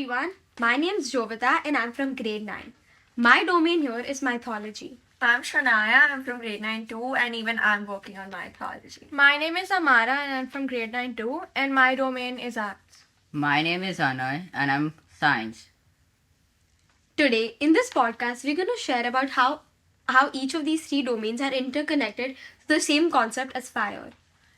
Everyone, my name is Jovita and I'm from grade 9. My domain here is mythology. I'm Shania, I'm from grade 9 too, and even I'm working on mythology. My name is Amara and I'm from grade 9 too, and my domain is arts. My name is Anoy and I'm science. Today, in this podcast, we're going to share about how each of these three domains are interconnected to the same concept as fire.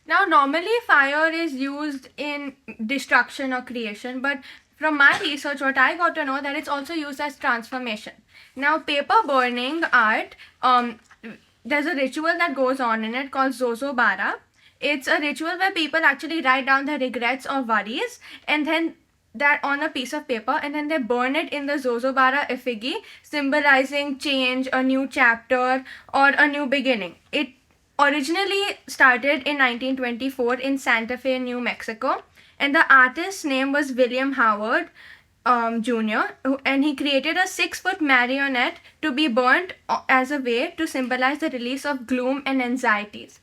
Now, normally fire is used in destruction or creation, but from my research, what I got to know that it's also used as transformation. Now, paper burning art, there's a ritual that goes on in it called Zozobara. It's a ritual where people actually write down their regrets or worries, and then that on a piece of paper, and then they burn it in the Zozobara effigy, symbolizing change, a new chapter, or a new beginning. It originally started in 1924 in Santa Fe, New Mexico, and the artist's name was William Howard Jr., and he created a 6-foot marionette to be burnt as a way to symbolize the release of gloom and anxieties.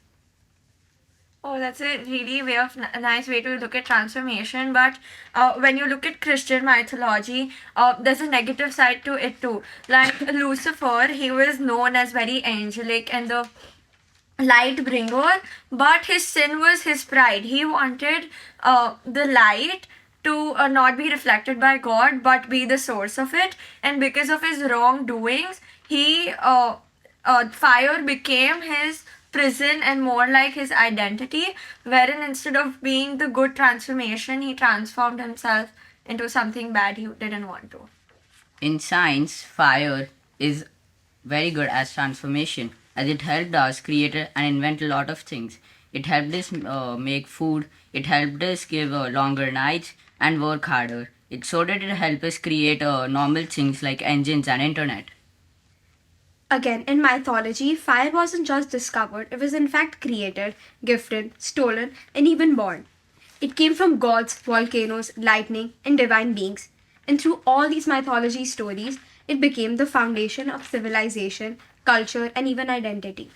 Oh, that's a really nice way to look at transformation. But when you look at Christian mythology, there's a negative side to it too. Like Lucifer, he was known as very angelic and the light bringer, but his sin was his pride. He wanted the light to not be reflected by God but be the source of it, and because of his wrongdoings, fire became his prison and more like his identity, wherein instead of being the good transformation, he transformed himself into something bad he didn't want to. In science, fire is very good as transformation as it helped us create and invent a lot of things. It helped us make food, it helped us give longer nights and work harder. So did it help us create normal things like engines and internet. Again, in mythology, fire wasn't just discovered, it was in fact created, gifted, stolen, and even born. It came from gods, volcanoes, lightning, and divine beings. And through all these mythology stories, it became the foundation of civilization, culture, and even identity.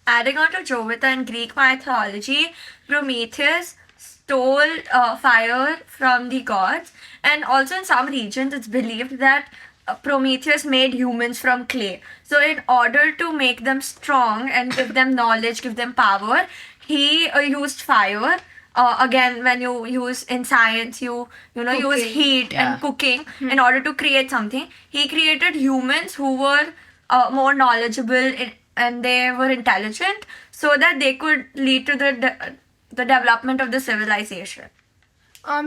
Adding on to Jovita in Greek mythology, Prometheus stole fire from the gods, and also in some regions it's believed that Prometheus made humans from clay. So, in order to make them strong and give them knowledge, give them power, he used fire. Again, when you use in science, you use heat and cooking in order to create something. He created humans who were more knowledgeable and they were intelligent, so that they could lead to the development of the civilization.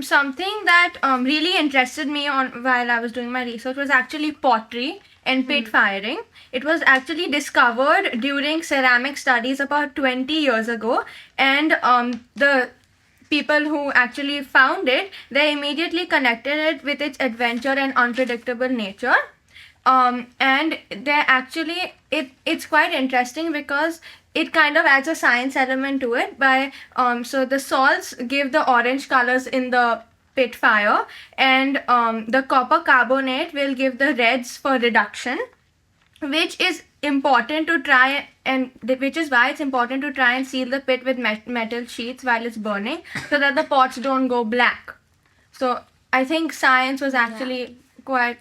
Something that really interested me on while I was doing my research was actually pottery and pit firing. It was actually discovered during ceramic studies about 20 years ago, and the people who actually found it, they immediately connected it with its adventure and unpredictable nature. And they actually it's quite interesting because it kind of adds a science element to it by so the salts give the orange colors in the pit fire, and the copper carbonate will give the reds for reduction, which is important to try, and which is why it's important to try and seal the pit with metal sheets while it's burning so that the pots don't go black. So I think science was actually quite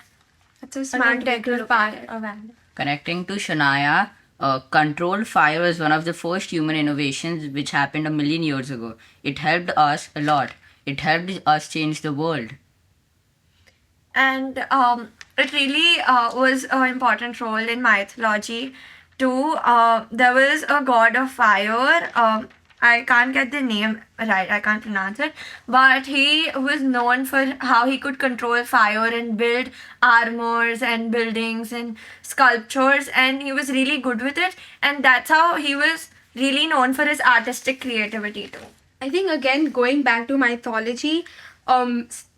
That's a smart way to look at it. Connecting to Shania, controlled fire was one of the first human innovations which happened a million years ago. It helped us a lot. It helped us change the world. And it really was an important role in mythology too. There was a god of fire. I can't get the name right, I can't pronounce it, but he was known for how he could control fire and build armors and buildings and sculptures, and he was really good with it, and that's how he was really known for his artistic creativity too. I think again going back to mythology,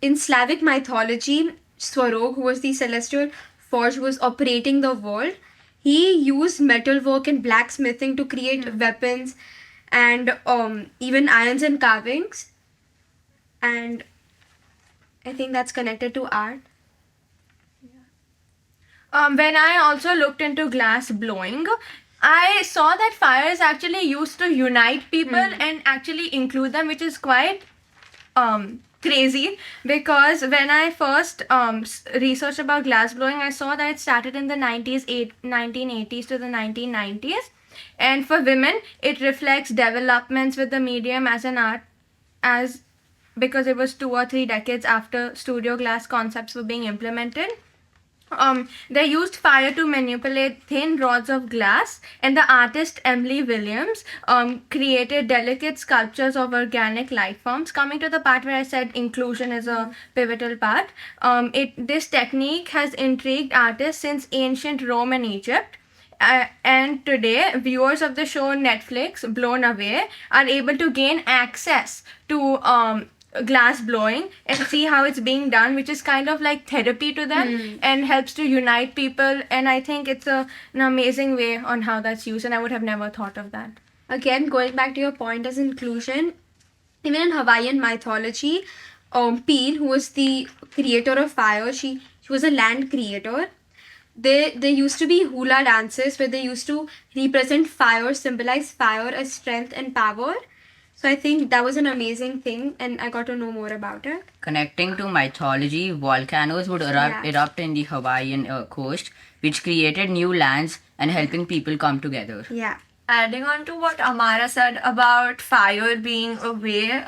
in Slavic mythology, Swarog, who was the celestial force who was operating the world, he used metalwork and blacksmithing to create weapons and even irons and carvings. And I think that's connected to art. When I also looked into glass blowing, I saw that fire is actually used to unite people and actually include them, which is quite crazy because when I first researched about glass blowing, I saw that it started in the 1980s to the 1990s. And for women, it reflects developments with the medium as an art, as because it was 2 or 3 decades after studio glass concepts were being implemented. They used fire to manipulate thin rods of glass, and the artist Emily Williams created delicate sculptures of organic life forms. Coming to the part where I said inclusion is a pivotal part, this technique has intrigued artists since ancient Rome and Egypt. And today, viewers of the show on Netflix, Blown Away, are able to gain access to glass blowing and see how it's being done, which is kind of like therapy to them and helps to unite people. And I think it's an amazing way on how that's used, and I would have never thought of that. Again, going back to your point as inclusion, even in Hawaiian mythology, Peel, who was the creator of fire, she was a land creator. There used to be hula dances where they used to represent fire, symbolize fire as strength and power. So I think that was an amazing thing, and I got to know more about it. Connecting to mythology, volcanoes would erupt in the Hawaiian coast, which created new lands and helping people come together. Yeah. Adding on to what Amara said about fire being a way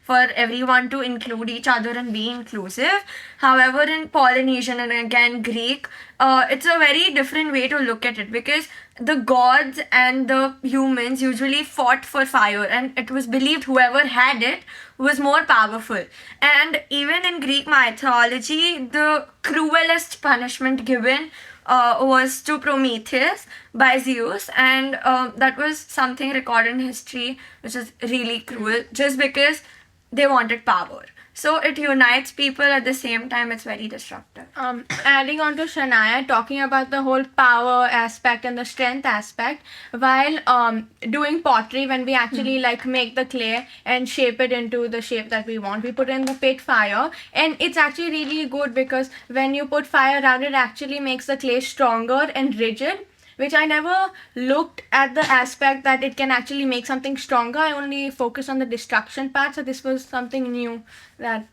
for everyone to include each other and be inclusive. However, in Polynesian and again Greek, it's a very different way to look at it, because the gods and the humans usually fought for fire, and it was believed whoever had it was more powerful. And even in Greek mythology, the cruelest punishment given was to Prometheus by Zeus, and that was something recorded in history which is really cruel, just because they wanted power. So it unites people, at the same time it's very destructive. Adding on to Shania, talking about the whole power aspect and the strength aspect, while doing pottery, when we actually like make the clay and shape it into the shape that we want, we put in the pit fire, and it's actually really good because when you put fire around it, actually makes the clay stronger and rigid, which I never looked at the aspect that it can actually make something stronger. I only focused on the destruction part, so this was something new that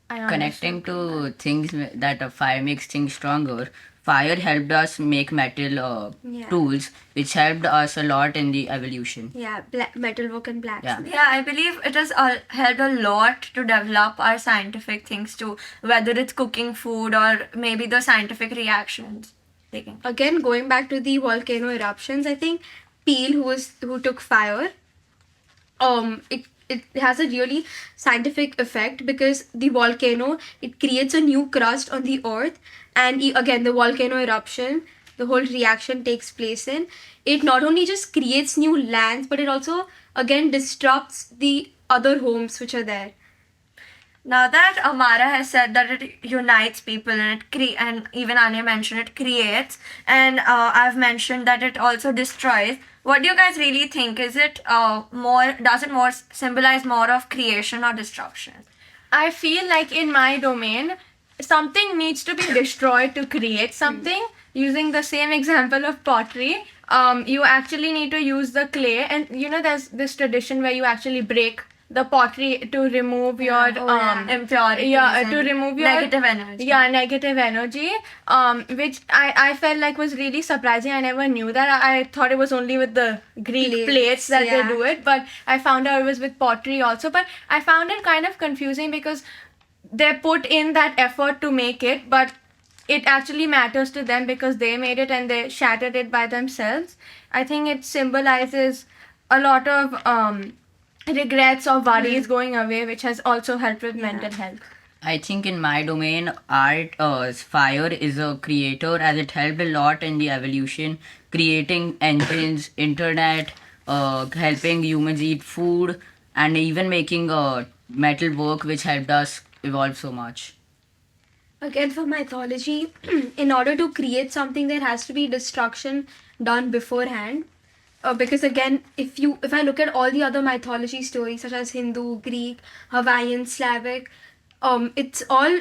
I understood. Connecting to things that a fire makes things stronger, fire helped us make metal tools, which helped us a lot in the evolution. Yeah, metalwork and blacksmith. Yeah, I believe it has helped a lot to develop our scientific things too, whether it's cooking food or maybe the scientific reactions. Again, going back to the volcano eruptions, I think Peel, who took fire, it has a really scientific effect, because the volcano, it creates a new crust on the earth, and again the volcano eruption, the whole reaction takes place in it. Not only just creates new lands, but it also again disrupts the other homes which are there. Now that Amara has said that it unites people and and even Anya mentioned it creates, and I've mentioned that it also destroys, what do you guys really think? Is it does it more symbolize more of creation or destruction? I feel like in my domain, something needs to be destroyed to create something. Using the same example of pottery, you actually need to use the clay, and there's this tradition where you actually break the pottery to remove your impurities. Yeah, to remove your negative energy. Yeah, negative energy. Which I felt like was really surprising. I never knew that. I thought it was only with the Greek plates that they do it, but I found out it was with pottery also. But I found it kind of confusing because they put in that effort to make it, but it actually matters to them because they made it and they shattered it by themselves. I think it symbolizes a lot of regrets or worries going away, which has also helped with mental health. I think in my domain, art, fire is a creator, as it helped a lot in the evolution, creating engines, internet, helping humans eat food, and even making metal work, which helped us evolve so much. Again, for mythology, in order to create something, there has to be destruction done beforehand. Because again, if I look at all the other mythology stories such as Hindu, Greek, Hawaiian, Slavic, it's all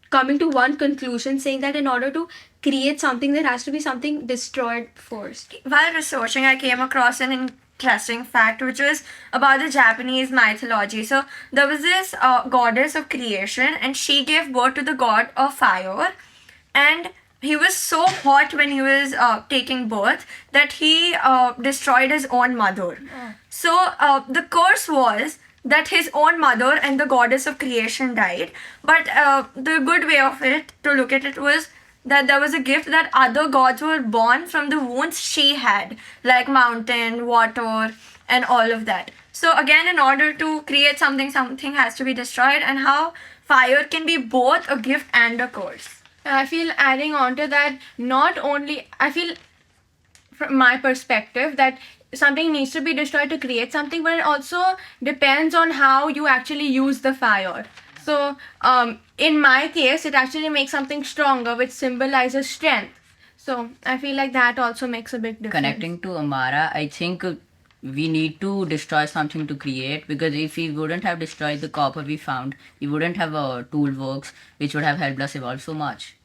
coming to one conclusion, saying that in order to create something, there has to be something destroyed first. While researching, I came across an interesting fact, which was about the Japanese mythology. So there was this goddess of creation, and she gave birth to the god of fire, and he was so hot when he was taking birth that he destroyed his own mother. So the curse was that his own mother and the goddess of creation died. But the good way of it to look at it was that there was a gift that other gods were born from the wounds she had, like mountain, water, and all of that. So again, in order to create something, something has to be destroyed, and how fire can be both a gift and a curse. I feel adding on to that, not only, I feel from my perspective that something needs to be destroyed to create something, but it also depends on how you actually use the fire. So in my case, it actually makes something stronger, which symbolizes strength. So I feel like that also makes a big difference. Connecting to Amara, I think we need to destroy something to create, because if we wouldn't have destroyed the copper we found, we wouldn't have a tool works which would have helped us evolve so much.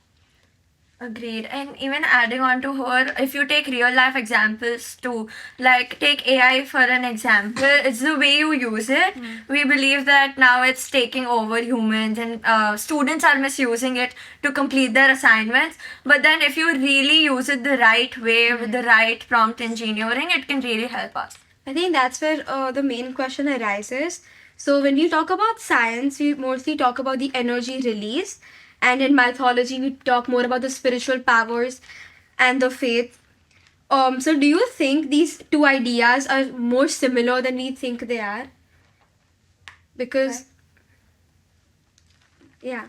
Agreed. And even adding on to her, if you take real life examples too, like take AI for an example, it's the way you use it. We believe that now it's taking over humans, and students are misusing it to complete their assignments. But then if you really use it the right way with the right prompt engineering, it can really help us. I think that's where the main question arises. So when we talk about science, we mostly talk about the energy release, and in mythology, we talk more about the spiritual powers and the faith. So do you think these two ideas are more similar than we think they are? Because, yeah.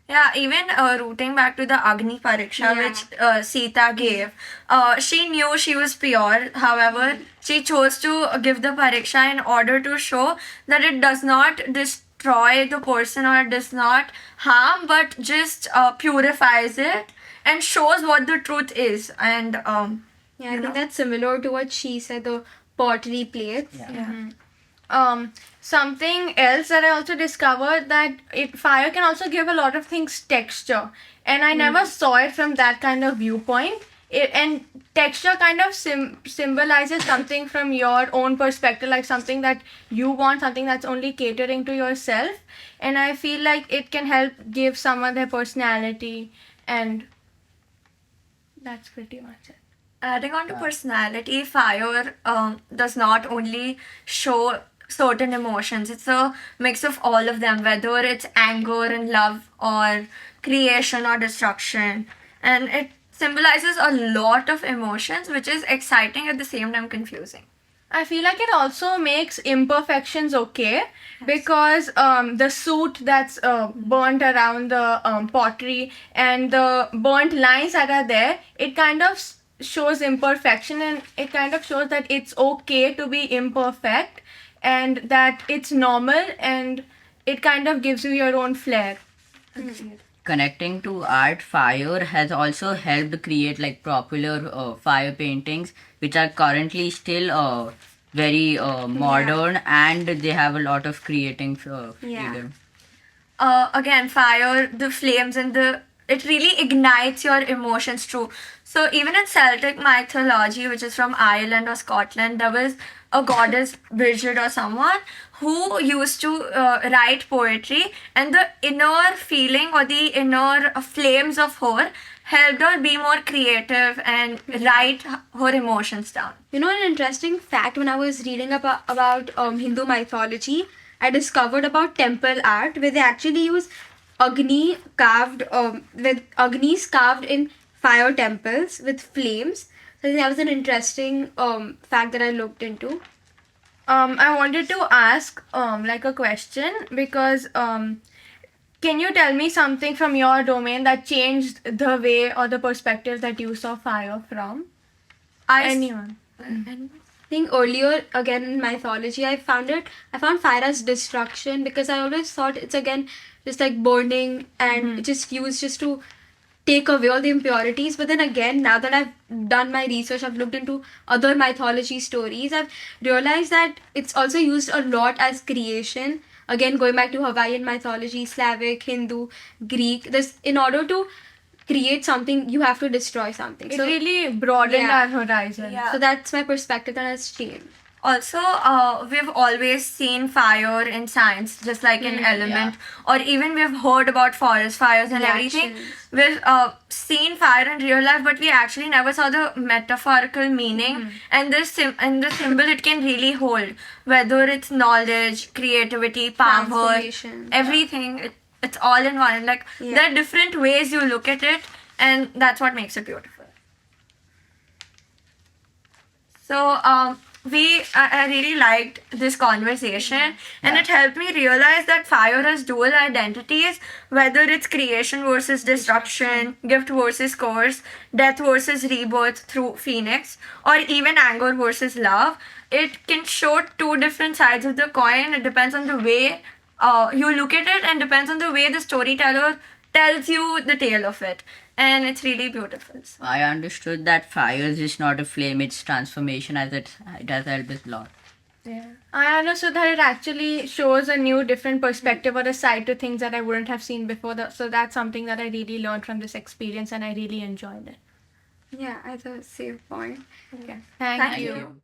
Yeah, even rooting back to the Agni Pariksha, Yeah. which Sita gave, she knew she was pure. However, she chose to give the Pariksha in order to show that it does not destroy the person or does not harm, but just purifies it and shows what the truth is. And Yeah, I You think know? that's similar to what she said, the pottery plates. Something else that I also discovered, that fire can also give a lot of things texture, and I never saw it from that kind of viewpoint. And texture kind of symbolizes something from your own perspective, like something that you want, something that's only catering to yourself. And I feel like it can help give someone their personality, and that's pretty much it. adding on to personality, fire does not only show certain emotions, it's a mix of all of them, whether it's anger and love or creation or destruction. And it symbolizes a lot of emotions, which is exciting at the same time confusing. I feel like it also makes imperfections okay, because the soot that's burnt around the pottery and the burnt lines that are there, it kind of shows imperfection, and it kind of shows that it's okay to be imperfect and that it's normal, and it kind of gives you your own flair. Connecting to art, fire has also helped create like popular fire paintings, which are currently still very modern, and they have a lot of creating freedom. Again, fire, the flames, and it really ignites your emotions too. So even in Celtic mythology, which is from Ireland or Scotland, there was a goddess Bridget or someone who used to write poetry, and the inner feeling or the inner flames of her helped her be more creative and write her emotions down. You know, an interesting fact, when I was reading about Hindu mythology, I discovered about temple art where they actually use Agni carved with Agnis carved in fire temples with flames. So I think that was an interesting fact that I looked into. I wanted to ask like a question, because can you tell me something from your domain that changed the way or the perspective that you saw fire from? Anyone? I think earlier, again in mythology, I found fire as destruction, because I always thought it's again just like burning and just used just to take away all the impurities. But then again, now that I've done my research, I've looked into other mythology stories, I've realized that it's also used a lot as creation. Again, going back to Hawaiian mythology, Slavic, Hindu, Greek, this in order to create something, you have to destroy something. It So really broadened Yeah. our horizon. Yeah. so that's my perspective that has changed. Also, we've always seen fire in science, just like an element, or even we've heard about forest fires and everything. Reactions. We've seen fire in real life, but we actually never saw the metaphorical meaning and the symbol it can really hold, whether it's knowledge, creativity, power, Transformation. everything. It's all in one. Like there are different ways you look at it, and that's what makes it beautiful. So I really liked this conversation, and it helped me realize that fire has dual identities, whether it's creation versus destruction, gift versus curse, death versus rebirth through phoenix, or even anger versus love. It can show two different sides of the coin. It depends on the way you look at it, and depends on the way the storyteller tells you the tale of it. And it's really beautiful. I understood that fire is just not a flame, it's transformation, as it has helped us a lot. Yeah. I understood that it actually shows a new, different perspective or a side to things that I wouldn't have seen before. So that's something that I really learned from this experience, and I really enjoyed it. Yeah, I thought same point. Okay. Thank Thank you. you.